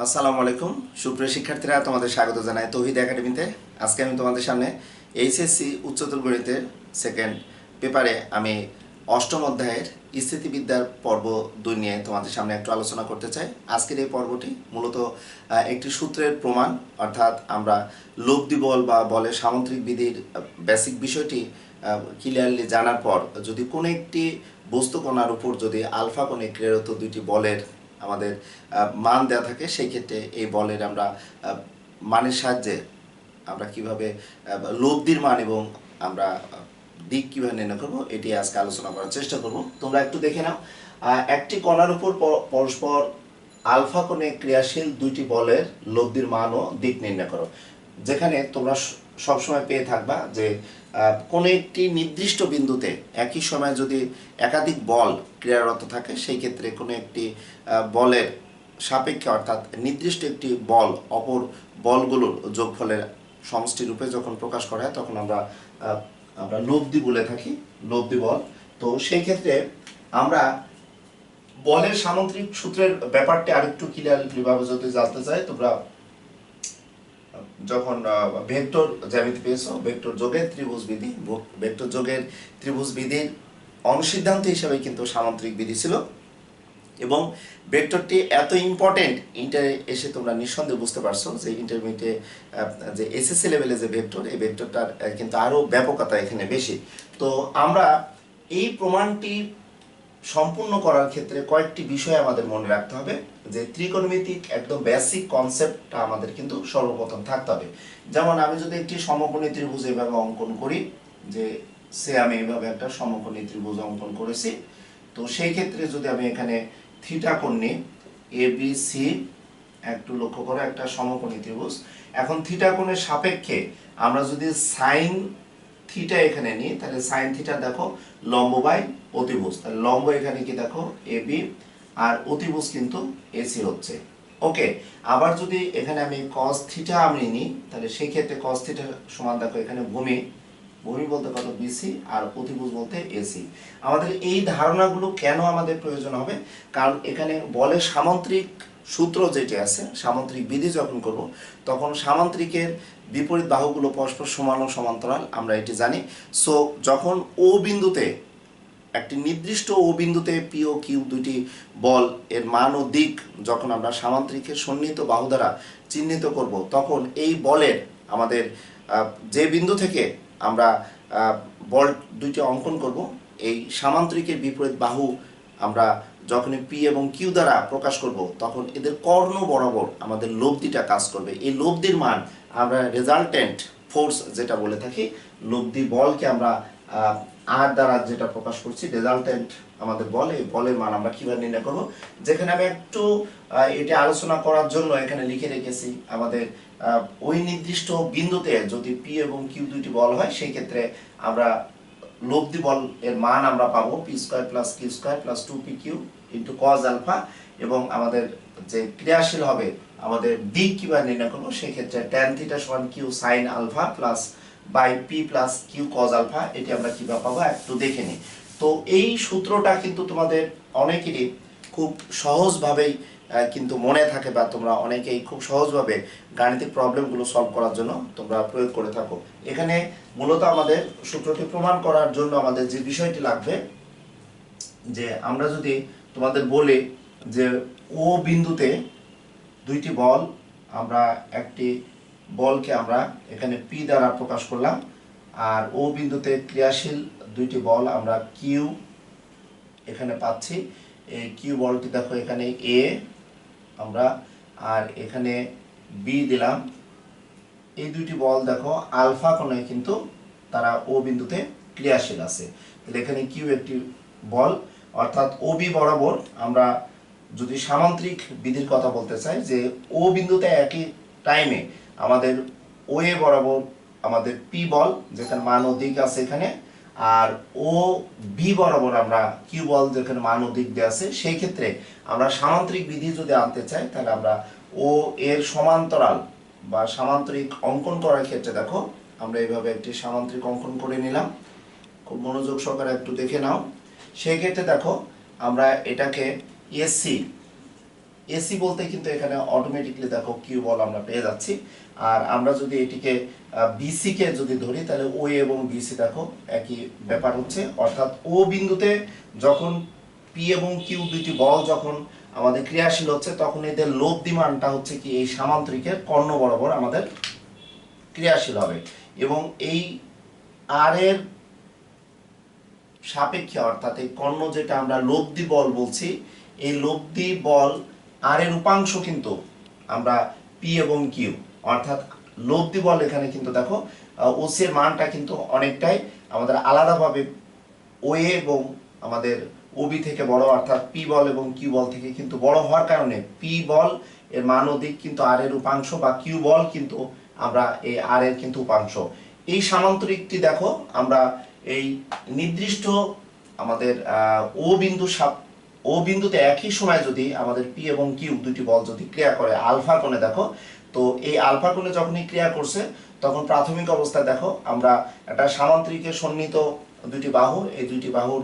আসসালামু আলাইকুম সুপ্রিয় শিক্ষার্থীরা, তোমাদের স্বাগত জানাই তৌহিদ একাডেমিতে। আজকে আমি তোমাদের সামনে এইচএসসি উচ্চতর গণিতের সেকেন্ড পেপারে আমি অষ্টম অধ্যায়ের স্থিতিবিদ্যার পর্ব 2 নিয়ে তোমাদের সামনে একটু আলোচনা করতে চাই। আজকের এই পর্বটি মূলত একটি সূত্রের প্রমাণ, অর্থাৎ আমরা লব্ধি বল বা বলের সামন্ত্রিক বিধির বেসিক বিষয়টি ক্লিয়ারলি জানার পর যদি কোনো একটি বস্তু কণার উপর যদি আলফা কোণে ক্রিয়ারত দুইটি বলের আমাদের মান দেওয়া থাকে, সেই ক্ষেত্রে এই বলের আমরা মানের সাহায্যে আমরা কিভাবে লব্ধির মান এবং আমরা দিক কিভাবে নির্ণয় করবো এটি আজকে আলোচনা করার চেষ্টা করব। তোমরা একটু দেখে নাও, একটি কণার উপর পরস্পর আলফা কোণে ক্রিয়াশীল দুইটি বলের লব্ধির মান ও দিক নির্ণয় করো। যেখানে তোমরা সবসময় পেয়ে থাকবা যে কোনো একটি নির্দিষ্ট বিন্দুতে একই সময় যদি একাধিক বল ক্রিয়ারত থাকে, সেই ক্ষেত্রে কোনো একটি বলের সাপেক্ষে অর্থাৎ নির্দিষ্ট একটি বল অপর বলগুলোর যোগফলের সমষ্টি রূপে যখন প্রকাশ করা হয় তখন আমরা আমরা লব্ধি বলে থাকি, লব্ধি বল। তো সেই ক্ষেত্রে আমরা বলের সামন্ত্রিক সূত্রের ব্যাপারটি আরেকটু ক্লিয়ারভাবে যদি জানতে চাই, তোমরা যখন ভেক্টর জ্যামিতি পেয়েছো, ভেক্টর যোগের ত্রিভুজ বিধি, ভেক্টর যোগের ত্রিভুজ বিধির অনুসিদ্ধান্ত হিসেবে কিন্তু সামন্ত্রিক বিধি ছিল এবং ভেক্টরটি এত ইম্পর্টেন্ট ইন্টারে এসে তোমরা নিঃসন্দেহে বুঝতে পারছো যে ইন্টারমিডিয়েটে যে এসএসসি লেভেলে যে ভেক্টর, এই ভেক্টরটার কিন্তু আরও ব্যাপকতা এখানে বেশি। তো আমরা এই প্রমাণটি সম্পূর্ণ করার ক্ষেত্রে কয়েকটি বিষয় আমাদের মনে রাখতে হবে, যে ত্রিকোণমিতিক একদম বেসিক কনসেপ্টটা আমাদের কিন্তু সর্বপ্রথম থাকতে হবে। যেমন আমি যদি একটি সমকোণী ত্রিভুজ এভাবে অঙ্কন করি, যে আমি এইভাবে একটা সমকোণী ত্রিভুজ অঙ্কন করেছি, তো সেই ক্ষেত্রে যদি আমি এখানে থিটা কোণ নিই, এ বি সি, একটু লক্ষ্য করো একটা সমকোণী ত্রিভুজ। এখন থিটা কোণের সাপেক্ষে আমরা যদি সাইন থিটা এখানে নিই, তাহলে সাইন থিটা দেখো লম্ব বাই অতিভুজ, তাহলে লম্ব এখানে কি দেখো এ বি আর অতিভুজ কিন্তু এসি হচ্ছে। ওকে, আবার যদি এখানে আমি কস থিটা আমি নিই, তাহলে সেই ক্ষেত্রে কস থিটা সমান দেখো এখানে ভূমি, ভূমি বলতে কত বিসি আর অতিভুজ বলতে এসি। আমাদের এই ধারণাগুলো কেন আমাদের প্রয়োজন হবে, কারণ এখানে বলের সামন্ত্রিক সূত্র যেটি আছে, সামন্ত্রিক বিধি যখন করব তখন সামান্তরিকের বিপরীত বাহুগুলো পরস্পর সমান ও সমান্তরাল, আমরা এটি জানি। সো যখন ও বিন্দুতে একটি নির্দিষ্ট ও বিন্দুতে পি ও কিউ দুইটি বল এর মান ও দিক যখন আমরা সামান্তরিকের সন্নিহিত বাহু দ্বারা চিহ্নিত করব, তখন এই বলের আমাদের যে বিন্দু থেকে আমরা বল দুইটি অঙ্কন করব, এই সামান্তরিকের বিপরীত বাহু আমরা যখনই পি এবং কিউ দ্বারা প্রকাশ করব, তখন এদের কর্ণ বরাবর আমাদের লব্ধিটা কাজ করবে। এই লব্ধির মান আমরা রেজাল্টেন্ট ফোর্স যেটা বলে থাকি, লব্ধি বলকে আমরা আর দ্বারা যেটা প্রকাশ করছি, রেজাল্টেন্ট আমাদের বল, এই বলের মান আমরা কিভাবে নির্ণয় করব, যেখানে আমি একটু এটা আলোচনা করার জন্য এখানে লিখে রেখেছি আমাদের ওই নির্দিষ্ট বিন্দুতে যদি পি এবং কিউ দুইটি বল হয়, সেই ক্ষেত্রে আমরা লব্ধি বল এর মান আমরা পাবো P square plus Q square plus 2pq into cos alpha, এবং আমাদের যে ক্রিয়াশীল হবে আমাদের দিক কিভাবে নির্ণয় করবো, সেই ক্ষেত্রে ট্যান থিটা সমান Q sine alpha plus by P plus Q cos alpha, এটি আমরা কিভাবে পাবো একটু দেখে নিই। তো এই সূত্রটা কিন্তু তোমাদের অনেকেরই খুব সহজভাবেই কিন্তু মনে থাকে, বা তোমরা অনেকেই খুব সহজভাবে গাণিতিক প্রবলেমগুলো সলভ করার জন্য তোমরা প্রয়োগ করে থাকো। এখানে মূলত আমাদের সূত্রটি প্রমাণ করার জন্য আমাদের যে বিষয়টি লাগবে, যে আমরা যদি তোমাদের বলি যে ও বিন্দুতে দুইটি বল, আমরা একটি বলকে আমরা এখানে পি দ্বারা প্রকাশ করলাম, আর ও বিন্দুতে ক্রিয়াশীল দুইটি বল আমরা কিউ এখানে পাচ্ছি। এই কিউ বলটি দেখো এখানে এ আমরা, আর এখানে বি দিলাম। এই দুইটি বল দেখো আলফা কোণে কিন্তু তারা ও বিন্দুতে ক্রিয়াশীল আছে, তাহলে এখানে কিউ একটি বল, অর্থাৎ ও বি বরাবর আমরা যদি সামান্তরিক বিধির কথা বলতে চাই, যে ও বিন্দুতে একই টাইমে আমাদের ও এ বরাবর আমাদের পি বল যেখানে মান ও দিক আছে এখানে, আর ও বি বরাবর আমরা কিউ বল যেখানে মান ও দিক দেওয়া আছে, সেই ক্ষেত্রে আমরা সামান্তরিক বিধি যদি আনতে চাই, তাহলে আমরা ও এর সমান্তরাল বা সামান্তরিক অঙ্কন করার ক্ষেত্রে দেখো আমরা এইভাবে একটি সামান্তরিক অঙ্কন করে নিলাম, খুব মনোযোগ সহকারে একটু দেখে নাও। সেই ক্ষেত্রে দেখো আমরা এটাকে এসি এসি বলতে কিন্তু এখানে অটোমেটিকলি দেখো কিউ বল আমরা পেয়ে যাচ্ছি। আর আমরা যদি এটিকে বিসি কে যদি ধরি তাহলে ও এবং বিসি দেখো একই ব্যাপার হচ্ছে, অর্থাৎ ও বিন্দুতে যখন পি এবং কিউ দুইটি বল যখন আমাদের ক্রিয়াশীল হচ্ছে তখন এদের লব্ধি মানটা হচ্ছে কি এই সামান্তরিকের কর্ণ বরাবর আমাদের ক্রিয়াশীল হবে। এবং এই আর এর সাপেক্ষে অর্থাৎ এই কর্ণ যেটা আমরা লব্ধি বল বলছি, এই লব্ধি বল আর এর উপাংশ কিন্তু আমরা পি এবং কিউ, অর্থাৎ লব্ধি বল এখানে কিন্তু দেখো ওসি এর মানটা কিন্তু অনেকটাই আমাদের আলাদাভাবে ও এবং আমাদের ওবি থেকে বড়, অর্থাৎ পি বল এবং কিউ বল থেকে কিন্তু বড় হওয়ার কারণে পি বল এর মান অধিক কিন্তু আর এর উপাংশ, বা কিউ বল কিন্তু আমরা এই আর এর কিন্তু উপাংশ। এই সামান্তরিকটি দেখো আমরা এই নির্দিষ্ট আমাদের ও বিন্দুতে একই সময় যদি আমাদের পি এবং কিউ দুটি বল যদি ক্রিয়া করে আলফা কোণে দেখো, তো এই আলফা কোণে যখনই ক্রিয়া করছে তখন প্রাথমিক অবস্থায় দেখো আমরা একটা সামান্তরিকের সন্নিহিত দুটি বাহু, এই দুইটি বাহুর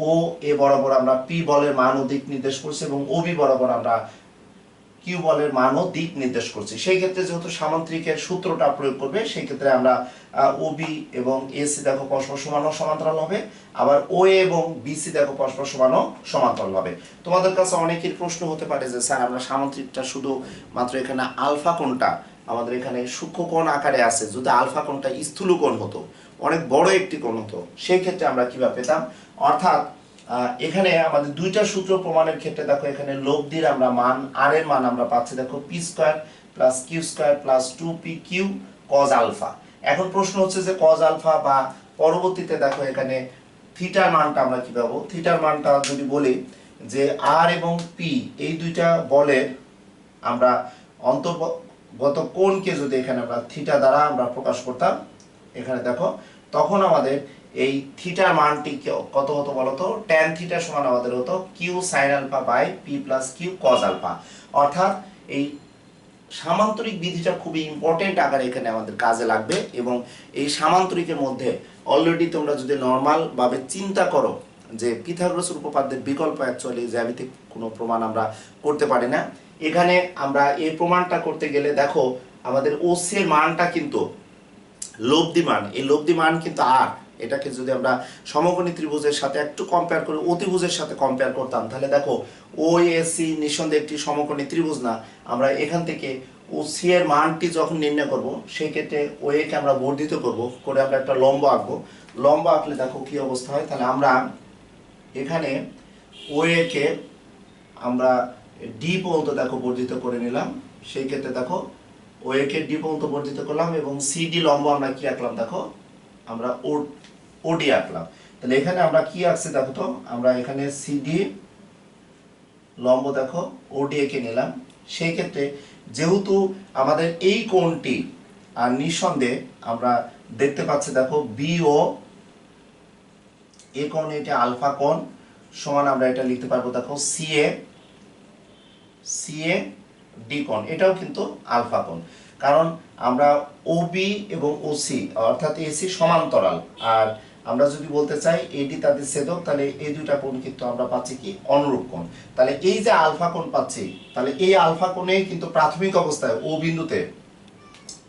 ও এ বরাবর আমরা পি বলের মান ও দিক নির্দেশ করছি এবং ও বি বরাবর আমরা কিউ বলের মান ও দিক নির্দেশ করছি। সেই ক্ষেত্রে যেহেতু সামান্তরিকের সূত্রটা প্রয়োগ করবে সেই ক্ষেত্রে আমরা ও বি এবং এসি দেখো পরস্পর সমান ও সমান্তরাল হবে, আবার ও এবং বিসি দেখো পরস্পর সমান ও সমান্তরাল হবে। তোমাদের কাছে অনেকের প্রশ্ন হতে পারে যে স্যার আমরা সামান্তরিকটা শুধু মাত্র এখানে আলফা কোণটা আমাদের এখানে সূক্ষ্ম কোণ আকারে আছে, যদি আলফা কোণটা স্থূল কোণ হতো, অনেক বড় একটি কোণ হতো, সেই ক্ষেত্রে আমরা কিভাবে পেতাম? অর্থাৎ এখানে আমাদের দুইটা সূত্র প্রমাণের ক্ষেত্রে দেখো এখানে লব্ধির আমরা মান আর এর মান আমরা পাচ্ছি দেখো P square plus Q square plus 2p Q cos alpha. এখন প্রশ্ন হচ্ছে যে কজ আলফা বা পরবর্তীতে দেখো এখানে থিটার মানটা আমরা কি পাবো? থিটার মানটা যদি বলি যে আর এবং পি এই দুইটা বলের আমরা অন্তর্গত কোণকে যদি এখানে আমরা থিটা দ্বারা আমরা প্রকাশ করতাম, এখানে দেখো তখন আমাদের এই থিটার মানটি কত হতো বলতো? tan থিটা সমান আমাদের হতো Q sin alpha by P plus Q cos alpha. অর্থাৎ এই সামান্তরিক বিধিটা খুবই ইম্পর্টেন্ট আকারে এখানে আমাদের কাজে লাগবে। এবং এই সামান্তরিকের মধ্যে অলরেডি তোমরা যদি নর্মাল ভাবে চিন্তা করো যে পিথাগোরাসের উপপাদ্যের বিকল্প অ্যাকচুয়ালি জ্যামিতিক কোনো প্রমাণ আমরা করতে পারি না। এখানে আমরা এই প্রমাণটা করতে গেলে দেখো আমাদের ওসি এর মানটা কিন্তু লব্ধি মান, এই লব্ধি মান কিন্তু আর এটাকে যদি আমরা সমকোণী ত্রিভুজের সাথে একটু কম্পেয়ার করে অতিভুজের সাথে কম্পেয়ার করতাম তাহলে দেখো ও এসি নিঃসন্দেহে একটি সমকোণী ত্রিভুজ না। আমরা এখান থেকে ও সি এর মানটি যখন নির্ণয় করব সেই ক্ষেত্রে ও এ কে আমরা বর্ধিত করব করে আমরা একটা লম্ব আঁকবো। লম্ব আঁকলে দেখো কি অবস্থা হয়, তাহলে আমরা এখানে ও এ কে আমরা ডি পর্যন্ত দেখো বর্ধিত করে নিলাম। সেই ক্ষেত্রে দেখো ও এ কে ডি পর্যন্ত বর্ধিত করলাম এবং সিডি লম্ব আমরা কি আঁকলাম দেখো আমরা ওডি আঁকলাম। তাহলে এখানে আমরা কি আঁকছি দেখো তো, আমরা এখানে সিডি লম্ব দেখো ওডি এঁকে নিলাম। সেই ক্ষেত্রে যেহেতু আমাদের এই কোণটি আর নিঃসন্দেহে আমরা দেখতে পাচ্ছি দেখো বি ও এ কোণ, এটা আলফা কোণ সমান আমরা এটা লিখতে পারবো দেখো সিএ ডি কোণ, এটাও কিন্তু আলফা কোণ। কারণ আমরা ওবি এবং ওসি অর্থাৎ এসি সমান্তরাল, আর আমরা যদি বলতে চাই এডি তাদের ছেদক, তাহলে এই দুইটা কোণ কিন্তু আমরা পাচ্ছি কি অনুরূপ কোণ। তাহলে এই যে আলফা কোণ পাচ্ছি, তাহলে এই আলফা কোণে কিন্তু প্রাথমিক অবস্থায় ও বিন্দুতে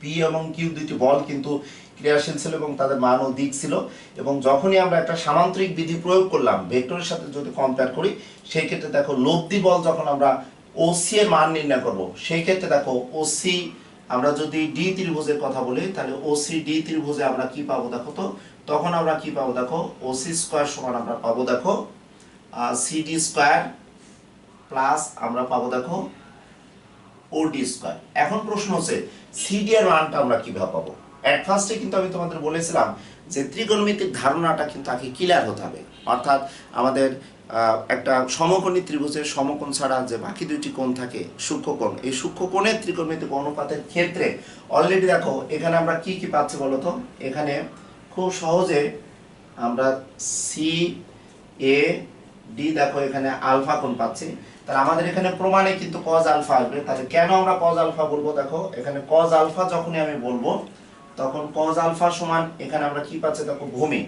পি এবং কিউ দুইটি বল কিন্তু ক্রিয়াশীল ছিল এবং তাদের মান ও দিক ছিল। এবং যখনই আমরা একটা সামান্তরিক বিধি প্রয়োগ করলাম ভেক্টরের সাথে যদি কম্পেয়ার করি সেই ক্ষেত্রে দেখো লব্ধি বল যখন আমরা ওসি এর মান নির্ণয় করব সেই ক্ষেত্রে দেখো ওসি আমরা যদি ডি ত্রিভুজের কথা বলি তাহলে ওসি ডি ত্রিভুজে আমরা কি পাবো দেখো তো, তখন আমরা কি পাবো দেখো ওসি স্কয়ার সমান আমরা পাবো দেখো সিডি স্কয়ার প্লাস আমরা পাবো দেখো ওডি স্কয়ার। এখন প্রশ্ন হচ্ছে সিডি এর মানটা আমরা কিভাবে পাবো? এট ফার্স্টে কিন্তু আমি তোমাদের বলেছিলাম যে ত্রিকোণমিতিক ধারণাটা কিন্তু আগে ক্লিয়ার হতে হবে। অর্থাৎ আমাদের একটা সমকোণী ত্রিভুজের সমকোণ ছাড়া যে বাকি দুইটি কোণ থাকে সূক্ষ্মকোণ, এই সূক্ষ্মকোণের ত্রিকোণমিতিক অনুপাতের ক্ষেত্রে অলরেডি দেখো এখানে আমরা কি কি পাচ্ছি বলতো, এখানে খুব সহজে আমরা সি এ ডি দেখো এখানে আলফা কোণ পাচ্ছি। তাহলে আমাদের এখানে প্রমাণে কিন্তু কজ আলফা আসবে। তাহলে কেন আমরা কজ আলফা বলবো দেখো, এখানে কজ আলফা যখনই আমি বলবো তখন কজ আলফা সমান এখানে আমরা কি পাচ্ছি দেখো ভূমি,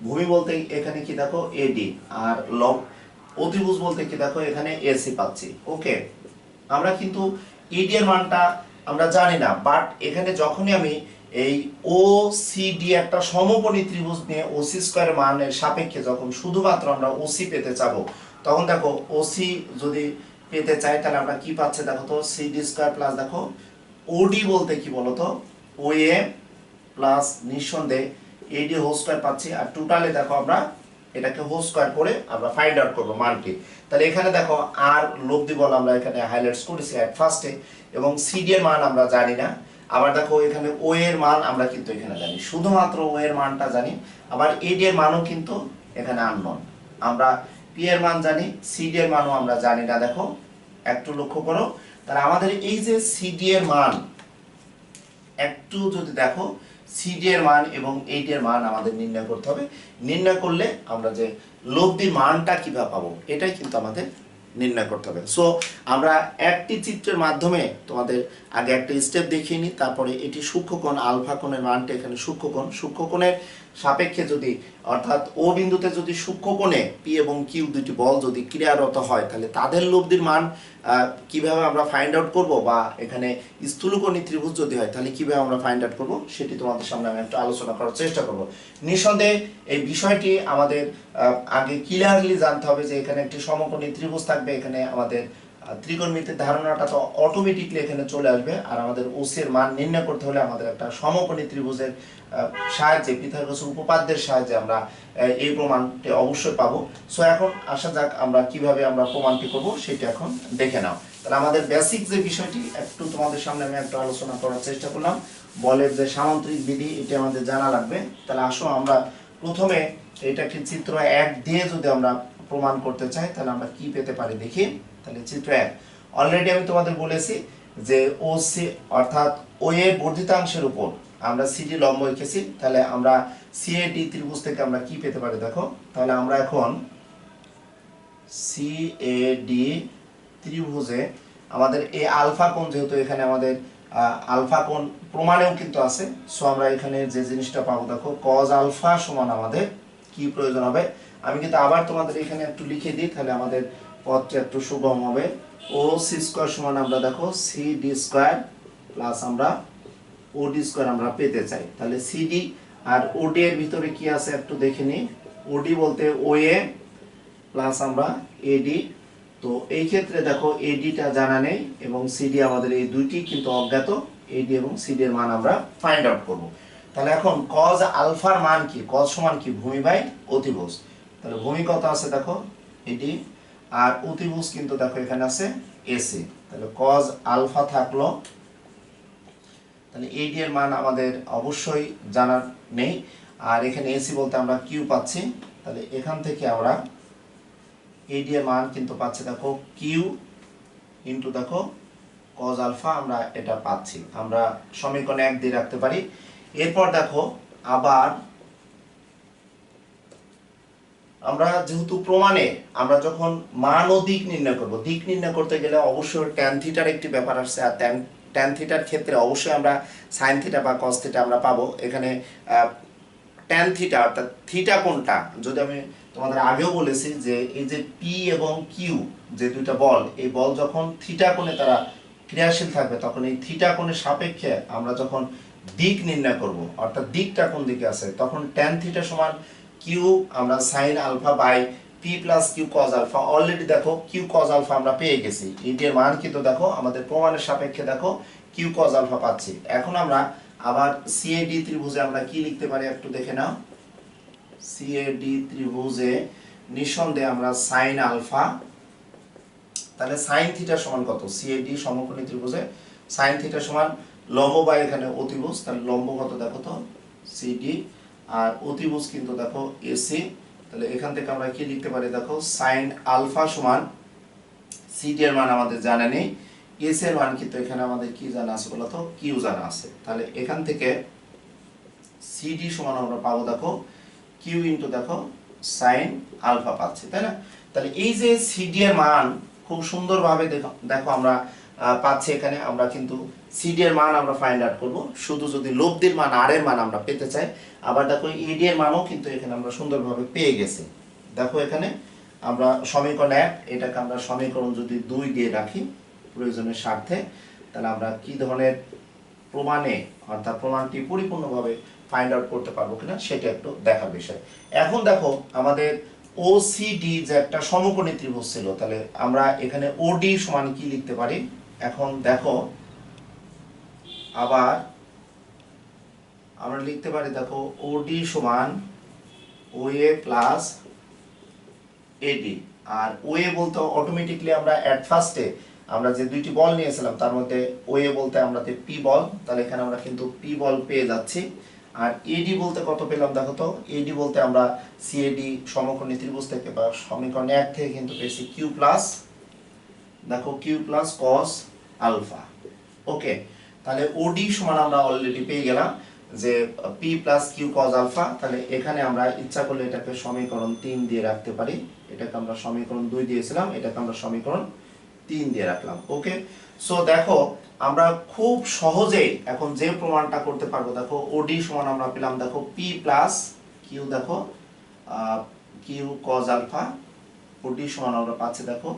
ভূমি বলতে এখানে কি দেখো এডি, আর অতিভুজ বলতে কি দেখো এখানে এসি পাচ্ছি। ওকে, আমরা কিন্তু এডি এর মানটা আমরা জানি না, বাট এখানে যখনই আমি এই ও সি ডি একটা সমকোণী ত্রিভুজ নিয়ে ওসি স্কয়ার মানের সাপেক্ষে যখন শুধুমাত্র আমরা ওসি পেতে চাবো, তখন দেখো ওসি যদি পেতে চাই তাহলে আমরা কি পাচ্ছি দেখো তো, সি ডি স্কয়ার প্লাস দেখো ওডি বলতে কি বলতো, ও এ প্লাস নিঃসন্দেহে এডি হোল স্কয়ার পাচ্ছি। আর টোটালে দেখো আমরা এটাকে হোল স্কয়ার করে আমরা ফাইন্ড আউট করব মানটি। তাহলে এখানে দেখো আর লব্ধি বল আমরা এখানে হাইলাইটস করেছি এট ফার্স্টে, এবং সিডি এর মান আমরা জানি না। আবার দেখো এখানে ও এর মান আমরা কিন্তু এখানে জানি, শুধুমাত্র ও এর মানটা জানি। আবার এডি এর মানও কিন্তু এখানে আননোন, আমরা পি এর মান জানি, সিডি এর মানও আমরা জানি না। দেখো একটু লক্ষ্য করো, তাহলে আমাদের এই যে সিডি এর মান একটু যদি দেখো, সিডি এর মান এবং এইট এর মান আমাদের নির্ণয় করতে হবে। নির্ণয় করলে আমরা যে লব্ধির মানটা কিভাবে পাবো এটাই কিন্তু আমাদের নির্ণয় করতে হবে। সো আমরা একটি চিত্রের মাধ্যমে তোমাদের আগে একটা স্টেপ দেখিয়ে নিই, তারপরে এটি সূক্ষ্মকোণ আলফা কোণের মানটা এখানে সূক্ষ্মকোণের সাপেক্ষে যদি, অর্থাৎ ও বিন্দুতে যদি সূক্ষ্মকোণে পি এবং কিউ দুটি বল যদি ক্রিয়ারত হয়, তাহলে তাদের লব্ধির মান কিভাবে আমরা ফাইন্ড আউট করব, বা এখানে স্থূলকোণী ত্রিভুজ যদি হয় তাহলে কিভাবে আমরা ফাইন্ড আউট করব, সেটি তোমাদের সামনে আমি একটু আলোচনা করার চেষ্টা করব। নিঃসন্দেহে এই বিষয়টি আমাদের আগে ক্লিয়ারলি জানতে হবে যে এখানে একটি সমকোণী ত্রিভুজ থাকবে, এখানে আমাদের ত্রিকোণমিতির ধারণাটা তো অটোমেটিকলি এখানে চলে আসবে। আর আমাদের ওসি এর মান নির্ণয় করতে হলে আমাদের একটা সমকোণী ত্রিভুজের সাহায্যে, পিথাগোরাসের উপপাদ্যের সাহায্যে আমরা এই প্রমাণটি অবশ্যই পাবো। সো এখন আসা যাক আমরা কিভাবে আমরা প্রমাণটি করব সেটা এখন দেখে নাও। তাহলে আমাদের বেসিক যে বিষয়টি একটু তোমাদের সামনে আমি একটু আলোচনা করার চেষ্টা করলাম, বলের যে সামান্তরিক বিধি এটি আমাদের জানা লাগবে। তাহলে আসো আমরা প্রথমে এটা একটি চিত্র 1 দিয়ে যদি আমরা প্রমাণ করতে চাই তাহলে আমরা কি পেতে পারি দেখি। তাহলে চিত্র 1 অলরেডি আমি তোমাদের বলেছি যে ও সি অর্থাৎ ও এর বর্ধিতাংশের উপর আমরা সিডি লম্ব এঁকেছি। তাহলে আমরা সিএডি ত্রিভুজ থেকে আমরা কি পেতে পারি দেখো। তাহলে আমরা এখন সিএডি ত্রিভুজে আমাদের এই আলফা কোণ, যেহেতু এখানে আমাদের আলফা কোণ প্রমাণেও কিন্তু আছে, সো আমরা এখানে যে জিনিসটা পাবো দেখো, কজ আলফা সমান আমাদের কি প্রয়োজন হবে। আমি কিন্তু আবার তোমাদের এখানে একটু লিখে দিই, তাহলে আমাদের পথটা একটু সুগম হবে। ও সি স্কয়ার সমান আমরা দেখো সি ডি স্কয়ার প্লাস আমরা ও ডি স্কয়ার আমরা পেতে চাই। তাহলে সিডি আর ওডি এর ভিতরে কি আছে একটু দেখে নিই। ওডি বলতে ও এ প্লাস আমরা এডি। তো এই ক্ষেত্রে দেখো এডিটা জানা নেই এবং সিডি আমাদের এই দুইটি কিন্তু অজ্ঞাত। এডি এবং সিডি এর মান আমরা ফাইন্ড আউট করব। তাহলে এখন কজ আলফার মান কি, কজ সমান কি ভূমি বাই অতিভুজ। তাহলে ভূমি কত আছে দেখো এডি, আর অতিভুজ কিন্তু দেখো এখানে আছে এসি। তাহলে কজ আলফা থাকলো, তাহলে এডি এর মান আমাদের অবশ্যই জানা নেই, আর এখানে এসি বলতে আমরা কিউ পাচ্ছি। তাহলে এখান থেকে আমরা এডি এর মান কিন্তু পাচ্ছি দেখো কিউ ইনটু দেখো কজ আলফা, আমরা এটা পাচ্ছি। আমরা সমীকরণে 1 দিয়ে রাখতে পারি। এরপর দেখো আবার আমরা যেহেতু প্রমাণে আমরা যখন মান ও দিক নির্ণয় করব, দিক নির্ণয় করতে গেলে অবশ্যই ট্যান থিটার একটি ব্যাপার আসছে। আর ট্যান থিটার ক্ষেত্রে অবশ্যই আমরা সাইন থিটা বা কস থিটা আমরা পাবো। এখানে ট্যান থিটা অর্থাৎ থিটা কোণটা, যদি আমি তোমাদের আগেও বলেছি যে এই যে পি এবং কিউ যে দুইটা বল, এই বল যখন থিটা কোণে তারা ক্রিয়াশীল থাকবে, তখন এই থিটা কোণের সাপেক্ষে আমরা যখন দিক নির্ণয় করব, অর্থাৎ দিকটা কোন দিকে আছে, তখন ট্যান থিটা সমান কিউ আমরা sine alpha by P plus Q cos alpha. Already দেখো কিউ কজ আলফা আমরা পেয়ে গেছি, এটির মান কিন্তু দেখো আমাদের প্রমাণের সাপেক্ষে দেখো কিউ কজ আলফা পাচ্ছি। এখন আমরা আবার সিএডি ত্রিভুজে আমরা কি লিখতে পারি একটু দেখে নাও। সিএডি ত্রিভুজে নিঃসন্দেহে আমরা সাইন আলফা, তাহলে সাইন থিটা সমান কত, সিএডি সমকোণী ত্রিভুজে সাইন থিটা সমান লম্ব বাই এখানে অতিভুজ, তাহলে লম্ব কত দেখো তো সিডি, আর অতিভুজ কিন্তু দেখো এসি। তাহলে এখান থেকে আমরা কি লিখতে পারি দেখো, সাইন আলফা সমান সিডি এর মান আমাদের জানা নেই, এস এর মান কিন্তু এখানে আমাদের কি জানা আছে বলো তো, কিউ জানা আছে। তাহলে এখান থেকে সিডি সমান আমরা পাবো দেখো কিউ ইনটু দেখো সাইন আলফা পাচ্ছি, তাই না। তাহলে এই যে সিডি এর মান খুব সুন্দরভাবে দেখো আমরা পাচ্ছি। এখানে আমরা কিন্তু সিডি এর মান আমরা ফাইন্ড আউট করব, শুধু যদি লব্ধির মান আর এর মান আমরা পেতে চাই। আবার দেখো এডি এর মানও কিন্তু এখানে আমরা সুন্দরভাবে পেয়ে গেছি। দেখো এখানে আমরা সমীকরণ 1, এটাকে আমরা সমীকরণ যদি 2 দিয়ে রাখি, প্রয়োজনের স্বার্থে তাহলে আমরা কি ধরনের প্রমাণে অর্থাৎ প্রমাণটি পরিপূর্ণভাবে ফাইন্ড আউট করতে পারবো কিনা সেটা একটু দেখার বিষয়। এখন দেখো আমাদের ওসিডি যে একটা সমকোণী ত্রিভুজ ছিল, তাহলে আমরা এখানে ওডি সমান কি লিখতে পারি? এখন দেখো আবার আমরা লিখতে পারি, দেখো ওডি সমান ওএ প্লাস এডি। আর ওএ বলতে অটোমেটিকলি আমরা অ্যাট ফার্স্টে আমরা যে দুইটি বল নিয়েছিলাম তার মধ্যে ওএ বলতে আমরা পি বল, তাহলে এখানে আমরা কিন্তু পি বল পেয়ে যাচ্ছি। আর এডি বলতে কত পেলাম দেখো তো, এডি বলতে আমরা সিএডি সমকোণী ত্রিভুজ থেকে বা সমীকরণ 1 থেকে কিন্তু পেয়েছি কিউ প্লাস, দেখো Q plus cos alpha. Okay, তাহলে ওডি সমান আমরা অলরেডি পেয়ে গেলাম যে P plus Q cos alpha. তাহলে এখানে আমরা ইচ্ছা করলে এটাকে সমীকরণ 3 দিয়ে রাখতে পারি, এটাকে আমরা সমীকরণ 2 দিয়েছিলাম, এটাকে আমরা সমীকরণ 3 দিয়ে রাখলাম। ওকে, সো দেখো আমরা খুব সহজেই এখন যে প্রমাণটা করতে পারবো, দেখো ওডি সমান আমরা পেলাম দেখো পি প্লাস কিউ, দেখো কিউ কজ আলফা। ওডি সমান আমরা পাচ্ছি দেখো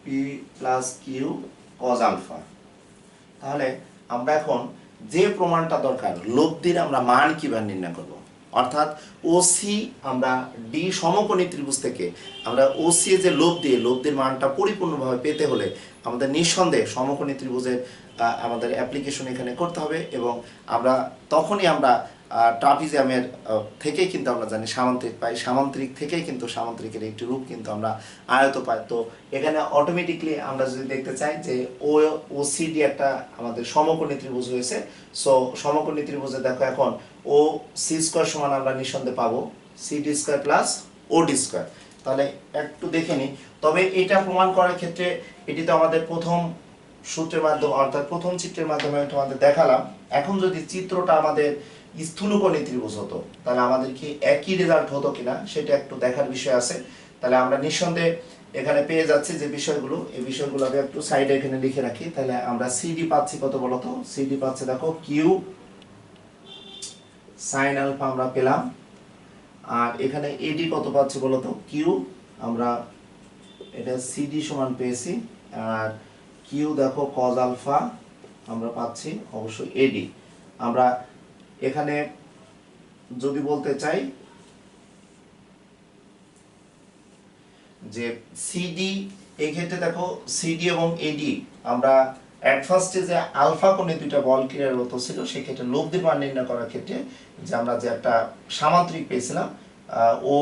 P plus Q cos alpha. তাহলে আমরা এখন যে প্রমাণটা দরকার, লব্ধির আমরা মান কিভাবে নির্ণয় করব, অর্থাৎ ওসি আমরা ডি সমকোণী ত্রিভুজ থেকে আমরা ওসি যে লব্ধি, লব্ধির মানটা পরিপূর্ণভাবে পেতে হলে আমাদের নিঃসন্দেহে সমকোণী ত্রিভুজের আমাদের অ্যাপ্লিকেশন এখানে করতে হবে। এবং আমরা তখনই আমরা ট্রাপিজিয়ামের থেকে কিন্তু আমরা জানি সামান্তরিক পাই, সামান্তরিক থেকেই কিন্তু সামান্তরিকের একটি রূপ কিন্তু আমরা আয়ত পাই। তো এখানে অটোমেটিকলি আমরা যদি দেখতে চাই যে ও সিডি একটা আমাদের সমকোণী ত্রিভুজ হয়েছে, সো সমকোণী ত্রিভুজে দেখো এখন ও সি স্কোয়ার সমান আমরা নিঃসন্দেহে পাবো সিডি স্কোয়ার প্লাস ওডি স্কোয়ার। তাহলে একটু দেখে নিই। তবে এটা প্রমাণ করার ক্ষেত্রে এটি তো আমাদের প্রথম সূত্রের মাধ্যমে অর্থাৎ প্রথম চিত্রের মাধ্যমে তোমাদের দেখালাম। এখন যদি চিত্রটা আমাদের স্থূলকোণী ত্রিভুজ হতো তাহলে আমাদের কি একই রেজাল্ট হতো কিনা সেটা একটু দেখার বিষয় আছে। তাহলে আমরা নিঃসন্দেহে এখানে পেয়ে যাচ্ছি যে বিষয়গুলো, এই বিষয়গুলো আমি একটু সাইডে এখানে লিখে রাখি। তাহলে আমরা সিডি পাচ্ছি কত বলতো, সিডি পাচ্ছে দেখো কিউ সাইন আলফা আমরা পেলাম। আর এখানে এডি কত পাচ্ছি বলতো, কিউ আমরা এটা সিডি সমান পেয়েছি। আর কিউ দেখো কজ আলফা আমরা পাচ্ছি অবশ্যই এডি। আমরা এখানে যদি বলতে চাই যে সিডি, এই ক্ষেত্রে দেখো সিডি এবং এডি আমরা অ্যাট ফার্স্টে যে আলফা কোণে দুইটা বল ক্রিয়ারত ছিল সেক্ষেত্রে লব্ধির মান নির্ণয় করার ক্ষেত্রে যে আমরা যে একটা সামান্তরিক পেয়েছিলাম ও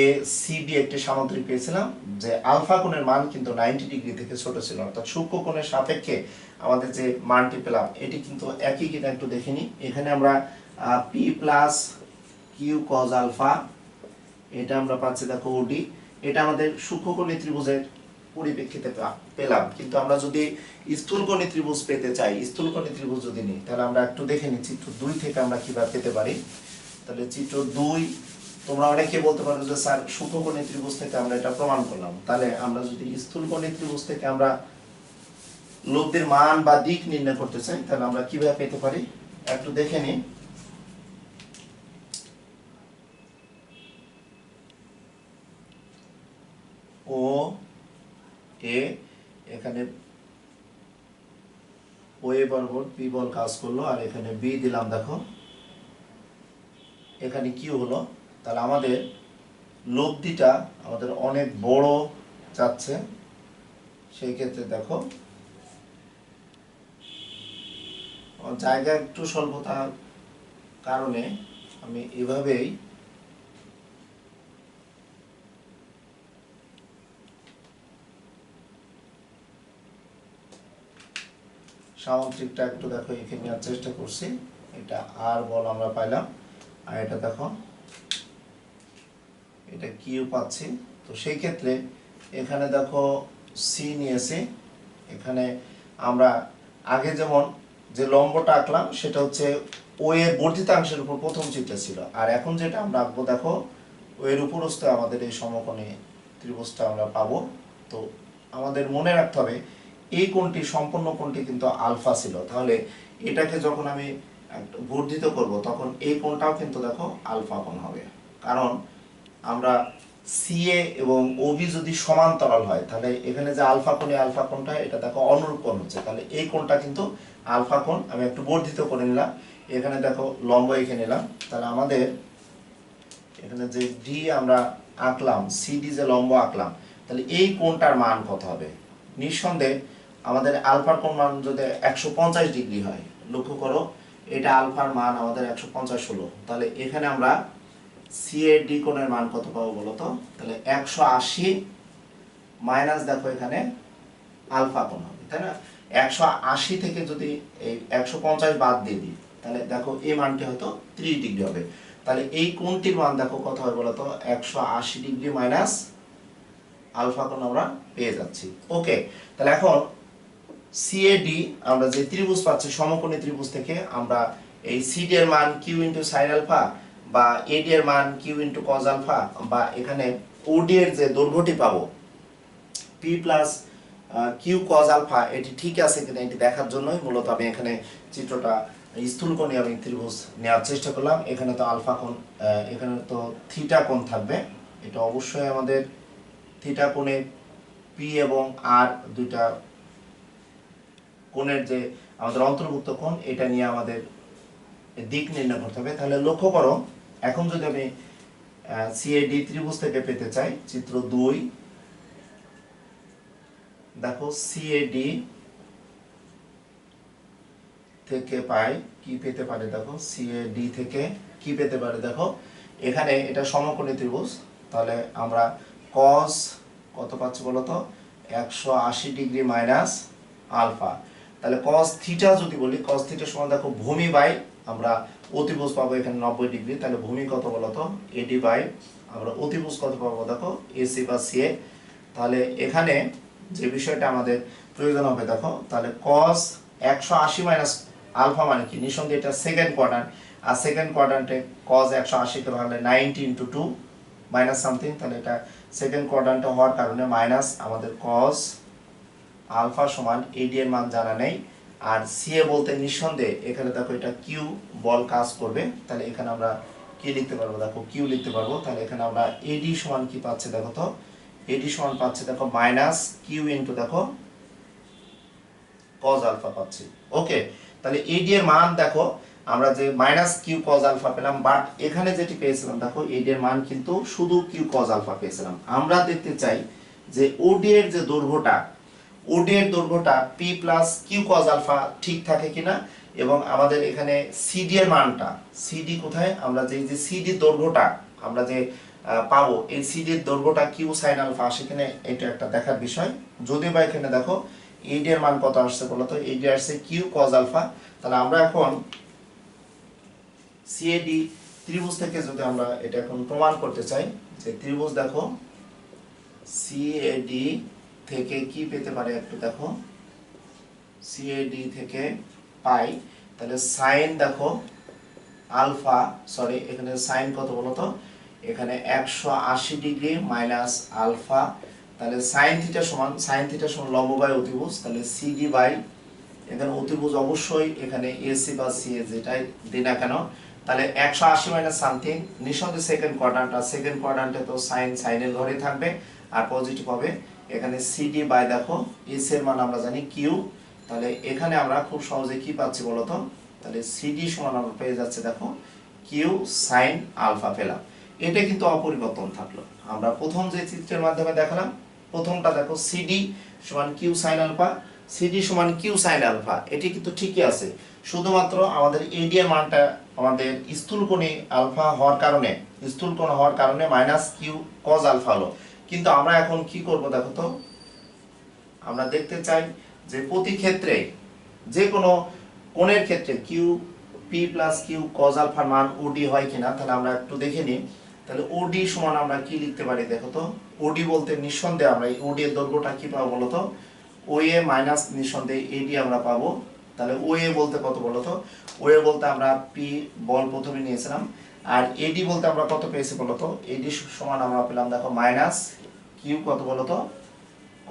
এ সিবি একটি সামান্তরিক পেয়েছিলাম যে আলফা কোণের মান কিন্তু 90 ডিগ্রি থেকে ছোট ছিল, অর্থাৎ সূক্ষ্ম কোণের সাপেক্ষে আমাদের যে মানটি পেলাম এটি কিন্তু একই কিনা একটু দেখে নিই। এখানে আমরা P plus Q cos alpha এটা আমরা পাচ্ছি দেখো ওডি, এটা আমাদের সূক্ষ্মকোণী ত্রিভুজের পরিপ্রেক্ষিতে পেলাম। কিন্তু আমরা যদি স্থূলকোণী ত্রিভুজ পেতে চাই, স্থূলকোণী ত্রিভুজ যদি নিই তাহলে আমরা একটু দেখে নিই চিত্র 2 থেকে আমরা কিভাবে পেতে পারি। তাহলে চিত্র 2 তোমরা অনেকে বলতে পারো যে স্যার সূক্ষ্মকোণী ত্রিভুজ থেকে আমরা এটা প্রমাণ করলাম, তাহলে আমরা যদি স্থূলকোণী ত্রিভুজ থেকে আমরা লব্ধির মান বা দিক নির্ণয় করতে চাই তাহলে আমরা কিভাবে পেতে পারি একটু দেখে নিই। ও এ এখানে ও এ বরাবর পি বল কাজ করলো আর এখানে বি দিলাম, দেখো এখানে কিউ হলো। তাহলে আমাদের লব্ধিটা আমাদের অনেক বড় যাচ্ছে, সেই ক্ষেত্রে দেখো জায়গা একটু স্বল্পতার কারণে আমি এভাবেই সামান্তরিকটা একটু দেখো এখানে নেওয়ার চেষ্টা করছি। এটা আর বল আমরা পাইলাম আর এটা দেখো এটা কিউ পাচ্ছি। তো সেই ক্ষেত্রে এখানে দেখো সি নিয়েছি, এখানে আমরা আগে যেমন যে লম্বটা আঁকলাম সেটা হচ্ছে ও এর বর্ধিতাংশের উপর প্রথম চিত্রে ছিল, আর এখন যেটা আমরা আঁকবো দেখো ও এর উপরস্থ আমাদের এই সমকোণী ত্রিভুজটা আমরা পাবো। তো আমাদের মনে রাখতে হবে এই কোণটি সম্পূর্ণ কোণটি কিন্তু আলফা ছিল, তাহলে এটাকে যখন আমি বর্ধিত করব তখন এই কোণটাও কিন্তু দেখো আলফা কোণ হবে, কারণ আমরা সিএ এবং ওবি যদি সমান্তরাল হয় তাহলে এখানে যে আলফা কোণে আলফা কোণটা এটা দেখো অনুরূপ কোণ হচ্ছে, তাহলে এই কোণটা কিন্তু আলফা কোণ। আমি একটু বর্ধিত করে নিলাম, এখানে দেখো লম্ব এঁকে নিলাম, তাহলে আমাদের এখানে যে ডি আমরা আঁকলাম, সিডি যে লম্ব আঁকলাম, তাহলে এই কোণটার মান কত হবে? নিঃসন্দেহে আমাদের আলফার কোণ মান যদি 150 ডিগ্রি হয়, লক্ষ্য করো এটা আলফার মান আমাদের 150 হলো, তাহলে এখানে আমরা সিএডি কোণের মান কত পাবো বলো তো? তাহলে 180 মাইনাস দেখো এখানে আলফা কোণ হবে, তাই না? 180 থেকে যদি এই 150 বাদ দিয়ে দিই তাহলে দেখো এই মানটি হয়তো 30 ডিগ্রি হবে। তাহলে এই কোণটির মান দেখো কত হয় বলো তো? 180 ডিগ্রি মাইনাস আলফা কোণ আমরা পেয়ে যাচ্ছি। ওকে, তাহলে এখন সিএডি আমরা যে ত্রিভুজ পাচ্ছি, সমকোণী ত্রিভুজ থেকে আমরা এই সিডি এর মান কিউ ইন্টু সাইন আলফা বা এডি এর মান কিউ ইন্টু কজ আলফা বা এখানে ওডি এর যে দৈর্ঘ্যটি পাবো P plus Q cos alpha, এটি ঠিক আছে কিনা এটি দেখার জন্যই মূলত আমি এখানে চিত্রটা স্থূলকোণী আমি ত্রিভুজ নেওয়ার চেষ্টা করলাম। এখানে তো আলফা কোণ, এখানে তো থিটা কোণ থাকবে, এটা অবশ্যই আমাদের থিটা কোণে পি এবং আর দুইটা কোণের যে আমাদের অন্তর্ভুক্ত কোণ, এটা নিয়ে আমাদের দিক নির্ণয় করতে হবে। তাহলে লক্ষ্য করো, এখন যদি আমি সিএডি ত্রিভুজ থেকে পেতে চাই, চিত্র 2 দেখো সিএডি থেকে পাই কি পেতে পারে, দেখো সিএডি থেকে কি পেতে পারে, দেখো এখানে এটা সমকোণী ত্রিভুজ, তাহলে আমরা কস কত পাচ্ছি বলো তো? 180 ডিগ্রি মাইনাস আলফা। তাহলে কস থিটা যদি বলি, কস থিটা সমান দেখো ভূমি বাই আমরা অতিভুজ পাবো এখানে 90 ডিগ্রি, তাহলে ভূমি কত বলো তো? এডি বাই আমরা অতিভুজ কত পাবো দেখো? এসি বা সিএ। তাহলে এখানে যে বিষয়টা আমাদের প্রয়োজন হবে দেখো, তাহলে কস 180 মাইনাস আলফা মানে কি? নিঃসন্দেহে এটা সেকেন্ড কোয়াড্রান্ট, আর সেকেন্ড কোয়াড্রান্টে কস 180 কে ভাঙলে 90 ইনটু 2 মাইনাস সামথিং, তাহলে এটা সেকেন্ড কোয়াড্রান্টে হওয়ার কারণে মাইনাস আমাদের কস আলফা সমান এডি এর মান জানা নেই, আর সিএ বলতে নিঃসন্দেহে এখানে দেখো এটা কিউ বল কাজ করবে, তাহলে এখানে আমরা কি লিখতে পারবো দেখো? কিউ লিখতে পারবো। তাহলে এখানে আমরা এডি সমান কি পাচ্ছি দেখো তো? এডি সমান পাচ্ছি দেখো মাইনাস কিউ ইনটু দেখো কজ আলফা পাচ্ছি। ওকে, তাহলে এডি এর মান দেখো আমরা যে মাইনাস কিউ কজ আলফা পেলাম, বাট এখানে যেটি পেয়েছিলাম দেখো এডি এর মান কিন্তু শুধু কিউ কজ আলফা পেয়েছিলাম। আমরা দেখতে চাই যে ওডি এর যে দৈর্ঘ্যটা, ওডি এর দৈর্ঘ্যটা P plus Q cos alpha ঠিক থাকে কিনা, এবং আমাদের এখানে সিডি এর মানটা, সিডি কোথায়? আমরা যে সিডি দৈর্ঘ্যটা আমরা যে পাবো, এই সিডি এর দৈর্ঘ্যটা কিউ সাইন আলফা আসে কিনা, এটা একটা দেখার বিষয়। যদিও বা এখানে দেখো এডি এর মান কত আসছে বলো তো? এডি আসছে কিউ কজ আলফা। তাহলে আমরা এখন সিএডি ত্রিভুজ থেকে যদি আমরা এটা এখন প্রমাণ করতে চাই যে ত্রিভুজ দেখো সিএডি থেকে কি পেতে পারে একটু দেখো, সিএডি থেকে পাই, তাহলে সাইন দেখো আলফা, সরি এখানে সাইন কত বলো তো? এখানে 180 ডিগ্রি মাইনাস আলফা, তাহলে সাইন থিটা সমান লম্ব বাই অতিভুজ, তাহলে সিডি বাই এখানে অতিভুজ অবশ্যই এখানে এসি বা সিএ যেটাই দিই না কেন, তাহলে 180 মাইনাস সামথিং, নিঃসন্দেহে সেকেন্ড কোয়াড্রান্ট, আর সেকেন্ড কোয়াড্রান্টে তো সাইন সাইনের ঘরে থাকবে আর পজিটিভ হবে। এখানে সিডি বাই দেখো এস এর মান আমরা জানি কিউ, তাহলে এখানে আমরা খুব সহজে কি পাচ্ছি বলতো? তাহলে সিডি সমান আমরা পেয়ে যাচ্ছে দেখো কিউ সাইন আলফা পেলাম। এটা কিন্তু অপরিবর্তন থাকলো। আমরা প্রথম যে চিত্রের মাধ্যমে দেখালাম, প্রথমটা দেখো সিডি সমান কিউ সাইন আলফা, সিডি সমান কিউ সাইন আলফা, এটি কিন্তু ঠিকই আছে, শুধুমাত্র আমাদের এডি এর মানটা আমাদের স্থূলকোণী আলফা হওয়ার কারণে, স্থূলকোণ হওয়ার কারণে মাইনাস কিউ কজ আলফা হলো। কিন্তু আমরা এখন কি করব দেখো তো? আমরা দেখতে চাই যে প্রতি ক্ষেত্রে যে কোনো কোণের ক্ষেত্রে Q P plus Q cos আলফার মান ওডি হয় কিনা, তাহলে আমরা একটু দেখে নিই। তাহলে ওডি সমান আমরা কি লিখতে পারি দেখো তো? ওডি বলতে নিঃসন্দেহে আমরা এই ওডি এর দৈর্ঘ্যটা কি পাবো বলো তো? ওএ মাইনাস নিঃসন্দেহে এডি আমরা পাবো। তাহলে ওএ বলতে কত বলো তো? ওএ বলতে আমরা পি বল প্রথমে নিয়েছিলাম, আর এডি বলতে আমরা কত পেয়েছি বলো তো? এডি সমান আমরা পেলাম দেখো মাইনাস কিউ কত বলো তো?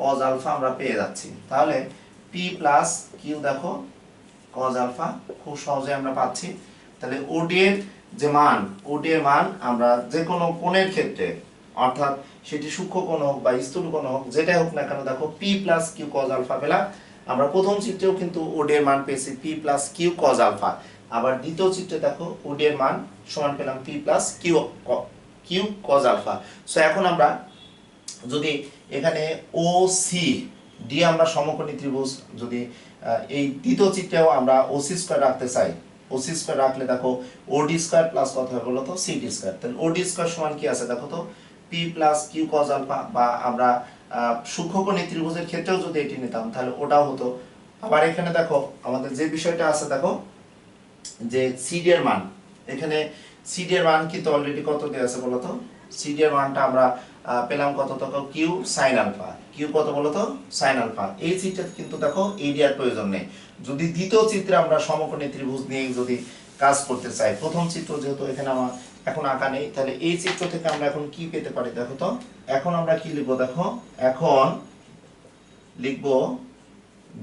কজ আলফা আমরা পেয়ে যাচ্ছি। তাহলে পি প্লাস কিউ দেখো কজ আলফা খুব সহজে আমরা পাচ্ছি। তাহলে ওডি এর যে মান, ওডি এর মান আমরা যে কোনো কোণের ক্ষেত্রে অর্থাৎ সেটি সূক্ষ্ম কোণ হোক বা স্থূল কোণ হোক, যেটাই হোক না কেন দেখো P plus Q cos alpha পেলাম। আমরা প্রথম চিত্রেও কিন্তু ওডি এর মান পেয়েছি P plus Q cos alpha, আবার দ্বিতীয় চিত্রে দেখো ওডি এর মান সমান পেলাম P plus Q cos alpha. So এখন আমরা যদি এখানে ও সি ডি আমরা সমকোণী ত্রিভুজ, যদি এই দ্বিতীয় চিত্রেও আমরা ওসি স্কয়ার রাখতে চাই, ওসি স্কয়ার রাখলে দেখো ওডি স্কয়ার প্লাস কত হবে বলো তো সিডি স্কয়ার। তাহলে ওডি স্কয়ার সমান কি আছে দেখো তো P plus Q cos alpha, বা আমরা সূক্ষ্মকোণী ত্রিভুজের ক্ষেত্রেও যদি এটি নিতাম তাহলে ওটাও হতো। আবার এখানে দেখো আমাদের যে বিষয়টা আছে দেখো যে সিডি এর মান, এখানে সিডি এর মান কিন্তু অলরেডি কত দেওয়া আছে বলো তো, সিডি এর মানটা আমরা পেলাম কত তখন কিউ সাইন আলফা, কিউ কত বলো তো সাইন আলফা। এই চিত্রে কিন্তু দেখো এডি এর প্রয়োজন নেই। যদি দ্বিতীয় চিত্রে আমরা সমকোণী ত্রিভুজ নিয়ে যদি কাজ করতে চাই, প্রথম চিত্র যেহেতু এখানে আমার এখন আঁকা নেই, তাহলে এই চিত্র থেকে আমরা এখন কি পেতে পারি দেখো তো। এখন আমরা কি লিখবো দেখো, এখন লিখবো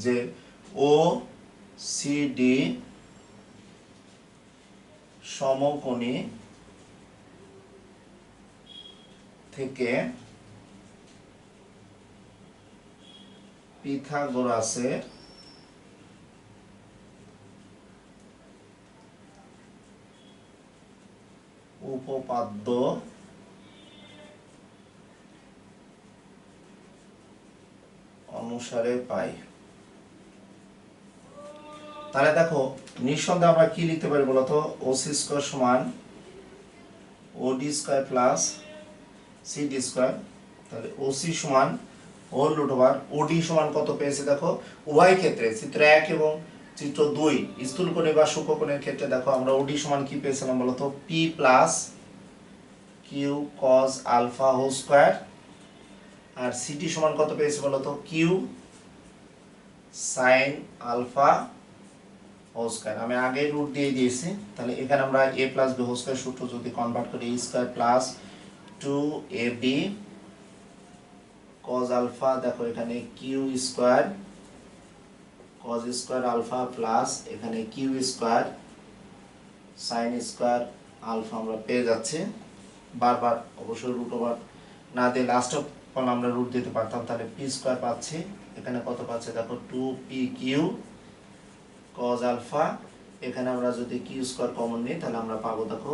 যে ও সি ডি সমকোণী থেকে পিথাগোরাসের উপপাদ্য অনুসারে পাই। তাহলে দেখো নিঃসন্দেহে আমরা কি লিখতে পারি বলতো, ওসি স্কয়ার সমান ওডি স্কয়ার প্লাস সিডি স্কয়ার। তাহলে ওসি সমান হোল রুট ওভার ওডি সমান কত পেয়েছে দেখো, উভয় ক্ষেত্রে চিত্র 1 এবং চিত্র 2 স্থূলকোণে বা সূক্ষ্মকোণের ক্ষেত্রে দেখো আমরা ওডি সমান কি পেয়েছিলাম বলতো P plus Q cos alpha whole square, আর সিটি সমান কত পেয়েছে বলতো Q sine alpha whole square. আমি আগে রুট দিয়ে দিয়েছি, তাহলে এখানে আমরা a plus b whole square সূত্র যদি কনভার্ট করি a square plus 2ab cos alpha, দেখো এখানে Q square cos square alpha plus এখানে Q square sine square alpha আমরা পেয়ে যাচ্ছি। বারবার অবশ্যই রুট ওভার না দিয়ে লাস্ট অফ আমরা রুট দিতে পারতাম, তাহলে পি স্কয়ার পাচ্ছি, এখানে কত পাচ্ছে দেখো 2pq cos আলফা, এখানে আমরা যদি কিউ স্কয়ার কমন নিই তাহলে আমরা পাবো দেখো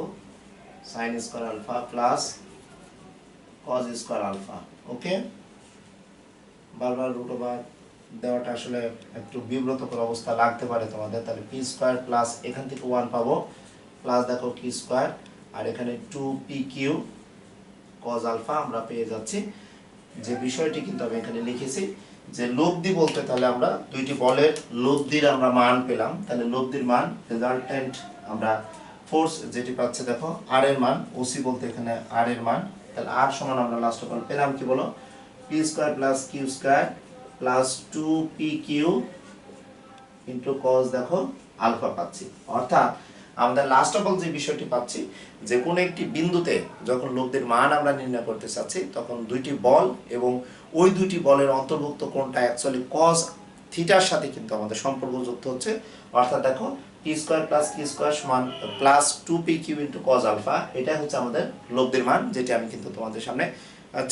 sin square alpha plus cos square alpha. Okay, বারবার রুট ওভার দেওয়াটা আসলে একটু বিব্রতকর অবস্থা লাগতে পারে তোমাদের। তাহলে পি স্কয়ার প্লাস এখান থেকে 1 পাবো প্লাস দেখো কি স্কয়ার, আর এখানে 2pq cos আলফা আমরা পেয়ে যাচ্ছি। যে বিষয়টি কিন্তু আমি এখানে লিখেছি যে লব্ধি বলতে, তাহলে আমরা দুইটি বলের লব্ধির আমরা মান পেলাম, তাহলে লব্ধির মান রেজাল্টেন্ট আমরা ফোর্স যেটি পাচ্ছে দেখো আর এর মান, ওসি বলতে এখানে আর এর মান, তাহলে আর সমান আমরা লাস্ট অফ অল পেলাম কি বলো P square plus Q square plus 2pq into cos দেখো আলফা পাচ্ছি। অর্থাৎ আমাদের লাস্ট অফ অল যে বিষয়টি পাচ্ছি যে কোন একটি বিন্দুতে যখন লব্ধির মান আমরা নির্ণয় করতে চাচ্ছি তখন দুইটি বল এবং ওই দুইটি বলের অন্তর্ভুক্ত কোণটা অ্যাকচুয়ালি cos থিটার সাথে কিন্তু আমাদের সম্পর্কযুক্ত হচ্ছে। অর্থাৎ দেখো P square plus Q square সমান plus 2pq into cos alpha, এটা হচ্ছে আমাদের লব্ধির মান, যেটি আমি কিন্তু তোমাদের সামনে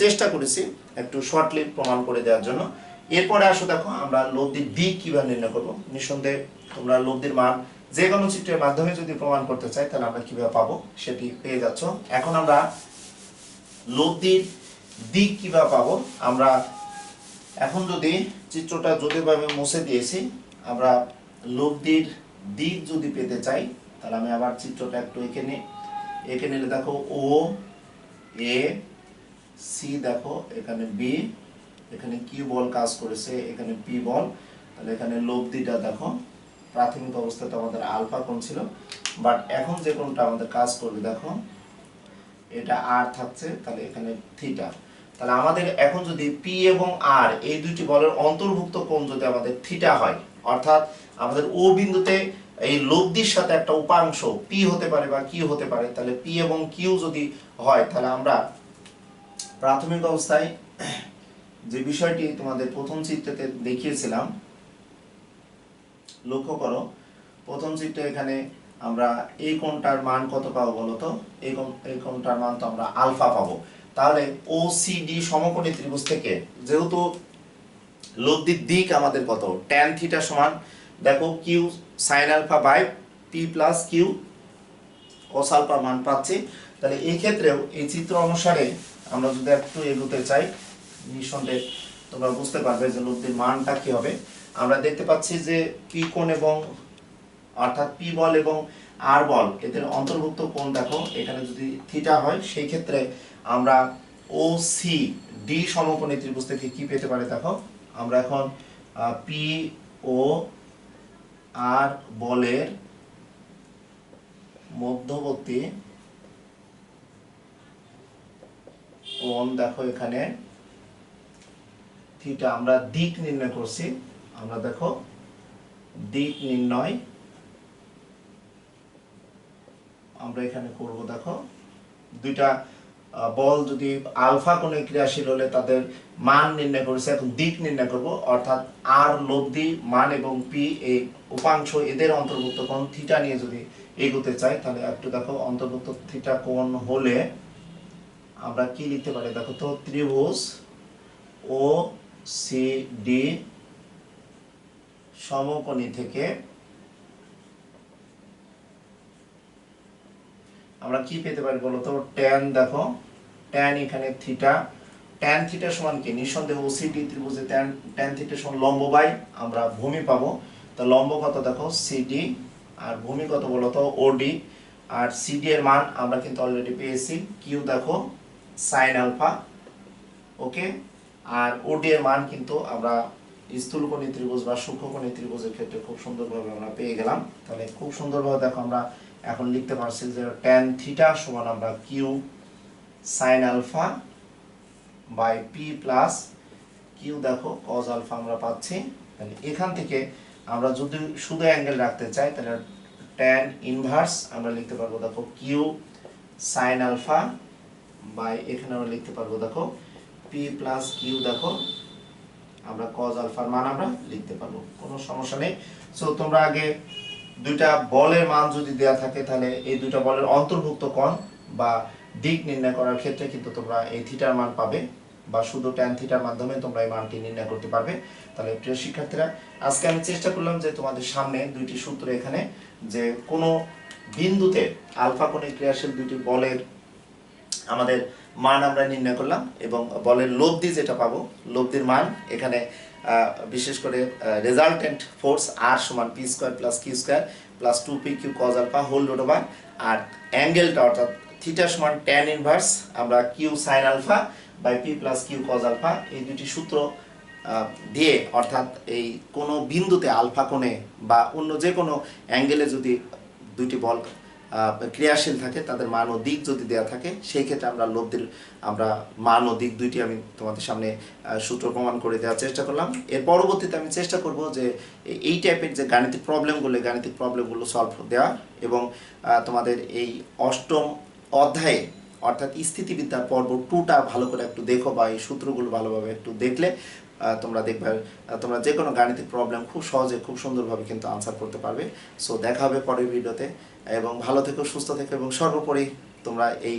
চেষ্টা করেছি একটু শর্টলি প্রমাণ করে দেওয়ার জন্য। এরপরে আসো দেখো আমরা লব্ধির দিক কিভাবে নির্ণয় করব। নিঃসন্দেহে তোমরা লব্ধির মান যে কোনো চিত্রের মাধ্যমে যদি প্রমাণ করতে চাই তাহলে আমরা কিভাবে পাবো সেটি পেয়ে যাচ্ছ। এখন আমরা লব্ধির দিক কিভাবে পাবো, আমরা এখন যদি চিত্রটা যদিভাবে মুছে দিয়েছি, আমরা লব্ধির দিক যদি পেতে চাই তাহলে আমি আবার চিত্রটা একটু এঁকে নিলে দেখো ও এ সি, দেখো এখানে বি, এখানে কিউ বল কাজ করেছে, এখানে পি বল, তাহলে এখানে লব্ধিটা দেখো প্রাথমিক অবস্থাতে আমাদের আলফা কোণ ছিল, বাট এখন যে কোণটা আমাদের কাজ করবে দেখো এটা আর থাকছে, তাহলে এখানে থিটা। তাহলে আমাদের এখন যদি পি এবং আর এই দুইটি বলের অন্তর্ভুক্ত কোণ যদি আমাদের থিটা হয়, অর্থাৎ আমাদের ও বিন্দুতে এই লব্ধির সাথে একটা উপাংশ পি হতে পারে বা কিউ হতে পারে, তাহলে পি এবং কিউ যদি হয় তাহলে আমরা প্রাথমিক অবস্থায় যে বিষয়টি তোমাদের প্রথম চিত্রতে দেখিয়েছিলাম, লক্ষ্য করো প্রথম চিত্রে এখানে আমরা এই কোণটার মান কত পাবো বলতো, এই কোণটার মান তো আমরা আলফা পাবো। তাহলে ওসিডি সমকোণী ত্রিভুজ থেকে যেহেতু লব্ধির দিক আমাদের কত tan থিটা সমান দেখো Q sin alpha by P plus Q cos alpha মান পাচ্ছি। তাহলে এই ক্ষেত্রেও এই চিত্র অনুসারে আমরা যদি একটু এগোতে চাই নিঃসন্দেহে তোমরা বুঝতে পারবে যে লব্ধির মানটা কি হবে। আমরা দেখতে পাচ্ছি যে পি কোণ এবং অর্থাৎ পি বল এবং আর বল এদের অন্তর্ভুক্ত কোণ দেখো এখানে যদি থিটা হয় সেই ক্ষেত্রে আমরা ও সি ডি সমকোণী ত্রিভুজ থেকে কি পেতে পারি দেখো আমরা এখন পি ও আর বলের মধ্যবর্তী কোণ দেখো এখানে থিটা আমরা দিক নির্ণয় করছি। আমরা দেখো দিক নির্ণয় আমরা এখানে করব দেখো দুইটা বল যদি আলফা কোণে ক্রিয়াশীল হলে তাদের মান নির্ণয় করেছে, এখন দিক নির্ণয় করব অর্থাৎ আর লব্ধি মান এবং পি এই উপাংশ এদের অন্তর্ভুক্ত কোণ থিটা নিয়ে যদি এগোতে চাই তাহলে একটু দেখো অন্তর্ভুক্ত থিটা কোণ হলে আমরা কি লিখতে পারি দেখো তো ত্রিভুজ ও সি ডি সমকোণী থেকে আমরা কি পেতে পারি বলতো tan দেখো tan এখানে থিটা tan থিটা সমান কি নিঃসন্দেহে ওসিডি ত্রিভুজে tan থিটা সমান লম্ব বাই আমরা ভূমি পাবো। তো লম্ব কত দেখো সিডি আর ভূমি কত বলতো ওডি আর সিডি এর মান আমরা কিন্তু অলরেডি পেয়েছি কিউ দেখো sin আলফা ওকে আর ওডি এর মান কিন্তু আমরা স্থূলকোণী ত্রিভুজ বা সূক্ষ্মকোণী ত্রিভুজের ক্ষেত্রে খুব সুন্দরভাবে আমরা পেয়ে গেলাম। তাহলে খুব সুন্দরভাবে দেখো আমরা এখন লিখতে পারছি যে tan থিটা সমান আমরা Q sin alpha by P plus Q দেখো cos আলফা আমরা পাচ্ছি। তাহলে এখান থেকে আমরা যদি শুধু অ্যাঙ্গেল রাখতে চাই তাহলে tan ইনভার্স আমরা লিখতে পারবো দেখো কিউ sin আলফা বাই এখানে আমরা লিখতে পারবো দেখো পি প্লাস কিউ দেখো আমরা cos আলফার মান আমরা লিখতে পারবো, কোনো সমস্যা নেই। সো তোমরা আগে দুইটা বলের মান যদি দেয়া থাকে তাহলে এই দুইটা বলের অন্তর্ভুক্ত কোণ বা দিক নির্ণয় করার ক্ষেত্রে কিন্তু তোমরা এই থিটার মান পাবে বা শুধু tan থিটার মাধ্যমে তোমরা এই মানটি নির্ণয় করতে পারবে। তাহলে প্রিয় শিক্ষার্থীরা আজকে আমি চেষ্টা করলাম যে তোমাদের সামনে দুইটি সূত্র এখানে যে কোনো বিন্দুতে আলফা কোণে ক্রিয়াশীল দুইটি বলের আমাদের মান আমরা নির্ণয় করলাম এবং বলের লব্ধি যেটা পাবো লব্ধির মান এখানে বিশেষ করে রেজাল্টেন্ট ফোর্স আর সমান P square plus Q square plus 2p Q cos alpha whole root over R অ্যাঙ্গেলটা অর্থাৎ থিটা সমান tan ইনভার্স আমরা Q sin alpha by P plus Q cos alpha এই দুটি সূত্র দিয়ে অর্থাৎ এই কোনো বিন্দুতে আলফা কোণে বা অন্য যে কোনো অ্যাঙ্গেলে যদি দুইটি বল ক্রিয়াশীল থাকে তাদের মান ও দিক যদি দেওয়া থাকে সেই ক্ষেত্রে আমরা লব্ধির আমরা মান ও দিক দুইটি আমি তোমাদের সামনে সূত্র প্রমাণ করে দেওয়ার চেষ্টা করলাম। এর পরবর্তীতে আমি চেষ্টা করব যে এই টাইপের যে গাণিতিক প্রবলেমগুলো সলভ দেওয়া এবং তোমাদের এই অষ্টম অধ্যায়ে অর্থাৎ স্থিতিবিদ্যার পর্ব 2টা ভালো করে একটু দেখো বা এই সূত্রগুলো ভালোভাবে একটু দেখলে তোমরা দেখবে তোমরা যে কোনো গাণিতিক প্রবলেম খুব সহজে খুব সুন্দরভাবে কিন্তু আনসার করতে পারবে। সো দেখা হবে পরের ভিডিওতে এবং ভালো থেকো সুস্থ থেকো এবং সর্বোপরি তোমরা এই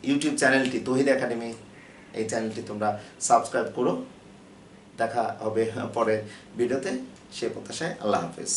ইউটিউব চ্যানেলটি তৌহিদ একাডেমি এই চ্যানেলটি তোমরা সাবস্ক্রাইব করো। দেখা হবে পরের ভিডিওতে, সে প্রত্যাশায় আল্লাহ হাফেজ।